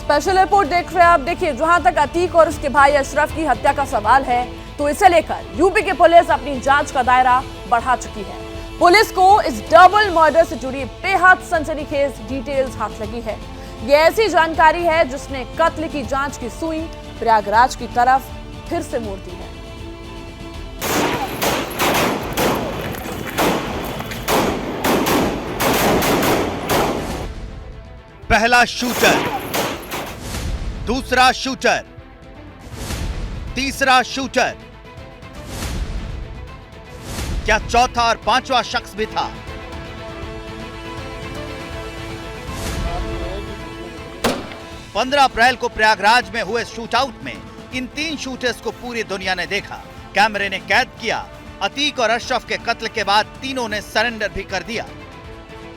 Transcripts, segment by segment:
Special report देख रहे हैं आप। देखिए, जहां तक अतीक और उसके भाई अशरफ की हत्या का सवाल है, तो इसे लेकर यूपी की पुलिस अपनी जांच का दायरा बढ़ा चुकी है। पुलिस को इस डबल मर्डर से जुड़ी बेहद सनसनीखेज डिटेल्स हाथ लगी है। ये ऐसी जानकारी है जिसने कत्ल की जांच की सुई प्रयागराज की तरफ फिर से मोड़ दी है। पहला शूटर, दूसरा शूटर, तीसरा शूटर, क्या चौथा और पांचवा शख्स भी था? पंद्रह अप्रैल को प्रयागराज में हुए शूटआउट में इन तीन शूटर्स को पूरी दुनिया ने देखा। कैमरे ने कैद किया। अतीक और अशरफ के कत्ल के बाद तीनों ने सरेंडर भी कर दिया।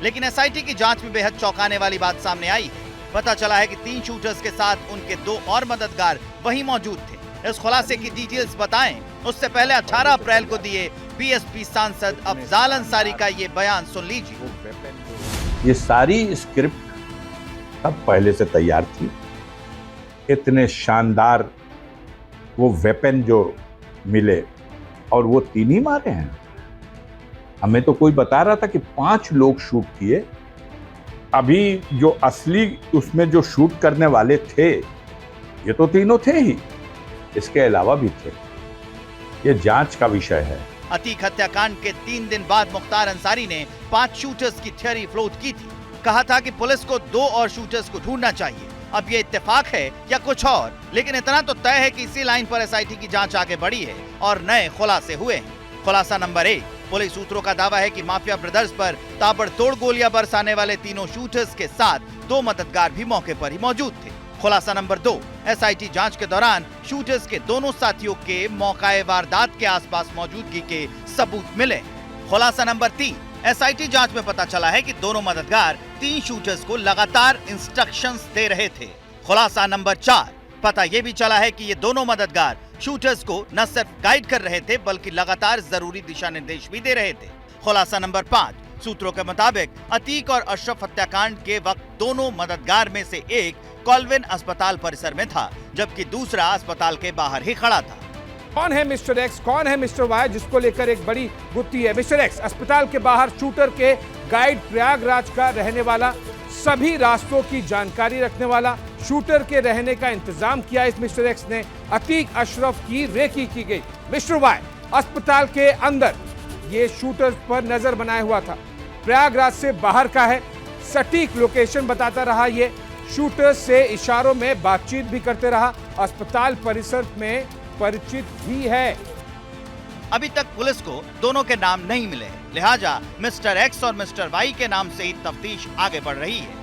लेकिन एसआईटी की जांच में बेहद चौंकाने वाली बात सामने आई है। पता चला है कि तीन शूटर्स के साथ उनके दो और मददगार वहीं मौजूद थे। इस खुलासे की डिटेल्स बताएं उससे पहले 18 अप्रैल को दिए बीएसपी सांसद अफजाल अंसारी का ये बयान सुन लीजिए। ये सारी स्क्रिप्ट तब पहले से तैयार थी। इतने शानदार वो वेपन जो मिले और वो तीन ही मारे हैं। हमें तो कोई बता रहा था कि 5 लोग शूट किए। अभी जो असली उसमें जो शूट करने वाले थे ये तो तीनों थे ही, इसके अलावा भी थे। ये जांच का विषय है। अतीक हत्याकांड के 3 दिन बाद मुख्तार अंसारी ने 5 शूटर्स की थ्योरी फ्लोट की थी। कहा था कि पुलिस को 2 और शूटर्स को ढूंढना चाहिए। अब ये इत्तेफाक है या कुछ और, लेकिन इतना तो तय है कि इसी लाइन पर एसआईटी की जांच आगे बढ़ी है और नए खुलासे हुए हैं। खुलासा नंबर 1, पुलिस सूत्रों का दावा है कि माफिया ब्रदर्स पर ताबड़तोड़ गोलियां बरसाने वाले तीनों शूटर्स के साथ 2 मददगार भी मौके पर ही मौजूद थे। खुलासा नंबर 2, एसआईटी जांच के दौरान शूटर्स के दोनों साथियों के मौकाए वारदात के आसपास मौजूदगी के सबूत मिले। खुलासा नंबर 3, एसआईटी जांच में पता चला है कि दोनों मददगार 3 शूटर्स को लगातार इंस्ट्रक्शंस दे रहे थे। खुलासा नंबर 4, पता ये भी चला है कि ये दोनों मददगार शूटर्स को न सिर्फ गाइड कर रहे थे बल्कि लगातार जरूरी दिशा निर्देश भी दे रहे थे। खुलासा नंबर 5, सूत्रों के मुताबिक अतीक और अशरफ हत्याकांड के वक्त दोनों मददगार में से एक कॉल्विन अस्पताल परिसर में था, जबकि दूसरा अस्पताल के बाहर ही खड़ा था। कौन है मिस्टर एक्स, कौन है मिस्टर वाई, जिसको लेकर एक बड़ी गुत्थी है। मिस्टर एक्स अस्पताल के बाहर शूटर के गाइड, प्रयागराज का रहने वाला, सभी रास्तों की जानकारी रखने वाला, शूटर के रहने का इंतजाम किया इस मिस्टर एक्स ने। अतीक अशरफ की रेकी की गई। मिस्टर वाई अस्पताल के अंदर ये शूटर पर नजर बनाए हुआ था, प्रयागराज से बाहर का है, सटीक लोकेशन बताता रहा, ये शूटर से इशारों में बातचीत भी करते रहा, अस्पताल परिसर में परिचित भी है। अभी तक पुलिस को दोनों के नाम नहीं मिले, लिहाजा मिस्टर एक्स और मिस्टर वाई के नाम से ही तफ्तीश आगे बढ़ रही है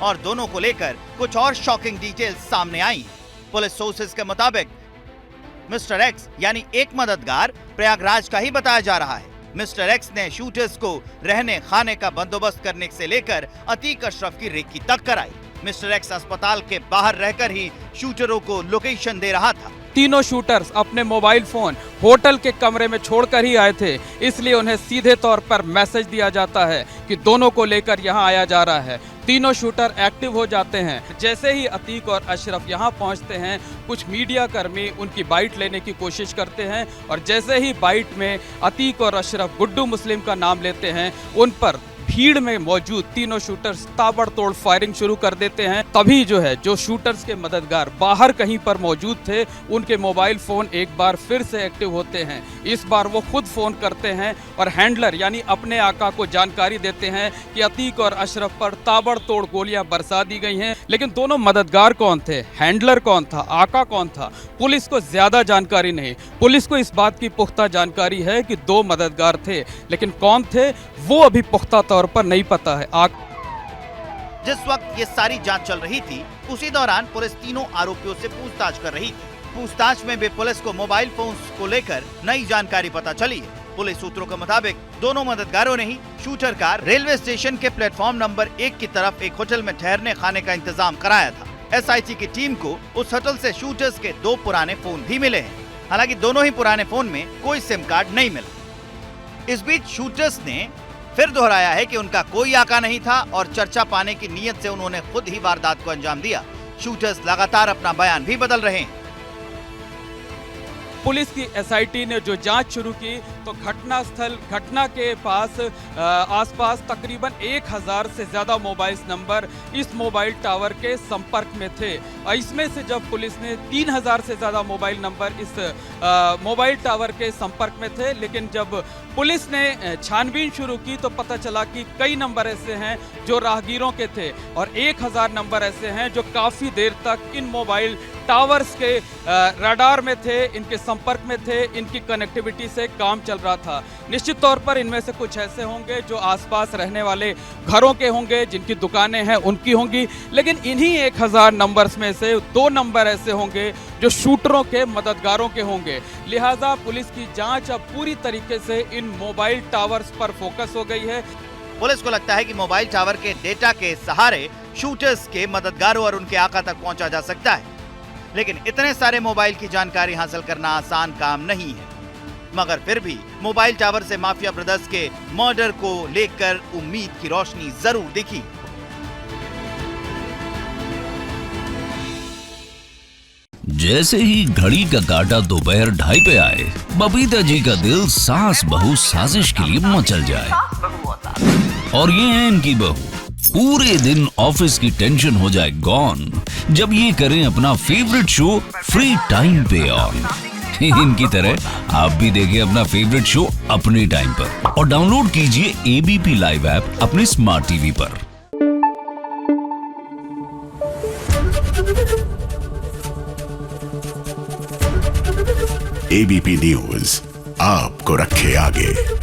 और दोनों को लेकर कुछ और शॉकिंग डिटेल्स सामने आई हैं। पुलिस सोर्सेज के मुताबिक मिस्टर एक्स यानी एक मददगार प्रयागराज का ही बताया जा रहा है। मिस्टर एक्स ने शूटर्स को रहने खाने का बंदोबस्त करने से लेकर अतीक अशरफ की रेकी तक कराई। मिस्टर एक्स अस्पताल के बाहर रहकर ही शूटरों को लोकेशन दे रहा था। तीनों शूटर्स अपने मोबाइल फोन होटल के कमरे में छोड़कर ही आए थे, इसलिए उन्हें सीधे तौर पर मैसेज दिया जाता है कि दोनों को लेकर यहां आया जा रहा है। तीनों शूटर एक्टिव हो जाते हैं। जैसे ही अतीक और अशरफ यहां पहुंचते हैं, कुछ मीडिया कर्मी उनकी बाइट लेने की कोशिश करते हैं और जैसे ही बाइट में अतीक और अशरफ गुड्डू मुस्लिम का नाम लेते हैं, उन पर भीड़ में मौजूद तीनों शूटर्स ताबड़तोड़ फायरिंग शुरू कर देते हैं। तभी जो शूटर्स के मददगार बाहर कहीं पर मौजूद थे, उनके मोबाइल फोन एक बार फिर से एक्टिव होते हैं। इस बार वो खुद फोन करते हैं और हैंडलर यानी अपने आका को जानकारी देते हैं कि अतीक और अशरफ पर ताबड़तोड़ गोलियां बरसा दी गई हैं। लेकिन दोनों मददगार कौन थे, हैंडलर कौन था, आका कौन था, पुलिस को ज्यादा जानकारी नहीं। पुलिस को इस बात की पुख्ता जानकारी है कि 2 मददगार थे, लेकिन कौन थे वो अभी पुख्ता तौर पर नहीं पता है। जिस वक्त ये सारी जांच चल रही थी, उसी दौरान पुलिस तीनों आरोपियों से पूछताछ कर रही थी। पूछताछ में भी पुलिस को मोबाइल फोन्स को लेकर नई जानकारी पता चली है। पुलिस सूत्रों के मुताबिक दोनों मददगारों ने ही शूटर का रेलवे स्टेशन के प्लेटफॉर्म नंबर 1 की तरफ एक होटल में ठहरने खाने का इंतजाम कराया था। एसआईटी की टीम को उस होटल से शूटर्स के 2 पुराने फोन भी मिले हैं। हालांकि दोनों ही पुराने फोन में कोई सिम कार्ड नहीं मिला। इस बीच शूटर्स ने फिर दोहराया है कि उनका कोई आका नहीं था और चर्चा पाने की नीयत से उन्होंने खुद ही वारदात को अंजाम दिया। शूटर्स लगातार अपना बयान भी बदल रहे हैं। पुलिस की एसआईटी ने जो जांच शुरू की तो घटना के आसपास तकरीबन 1000 से ज्यादा मोबाइल नंबर इस मोबाइल टावर के संपर्क में थे। इसमें से जब पुलिस ने 3000 से ज्यादा मोबाइल नंबर इस मोबाइल टावर के संपर्क में थे, लेकिन जब पुलिस ने छानबीन शुरू की तो पता चला कि कई नंबर ऐसे हैं जो राहगीरों के थे और 1000 नंबर ऐसे हैं जो काफी देर तक इन मोबाइल टावर्स के रडार में थे, इनके संपर्क में थे, इनकी कनेक्टिविटी से काम चल रहा था। निश्चित तौर पर इनमें से कुछ ऐसे होंगे जो आसपास रहने वाले घरों के होंगे, जिनकी दुकानें हैं उनकी होंगी, लेकिन इन्हीं 1000 नंबर्स में से 2 नंबर ऐसे होंगे जो शूटरों के मददगारों के होंगे। लिहाजा पुलिस की जांच अब पूरी तरीके से इन मोबाइल टावर्स पर फोकस हो गई है। पुलिस को लगता है कि मोबाइल टावर के डेटा के सहारे शूटर्स के मददगारों और उनके आका तक पहुंचा जा सकता है, लेकिन इतने सारे मोबाइल की जानकारी हासिल करना आसान काम नहीं है। मगर फिर भी मोबाइल टावर से माफिया ब्रदर्स के मर्डर को लेकर उम्मीद की रोशनी जरूर दिखी। जैसे ही घड़ी का काटा दोपहर 2:30 पे आए, बबीता जी का दिल सास बहू साजिश के लिए मचल जाए। और ये है इनकी बहू, पूरे दिन ऑफिस की टेंशन हो जाए गॉन जब ये करें अपना फेवरेट शो फ्री टाइम पे ऑन। इनकी तरह आप भी देखें अपना फेवरेट शो अपने टाइम पर और डाउनलोड कीजिए एबीपी लाइव ऐप अपने स्मार्ट टीवी पर। एबीपी न्यूज आपको रखे आगे।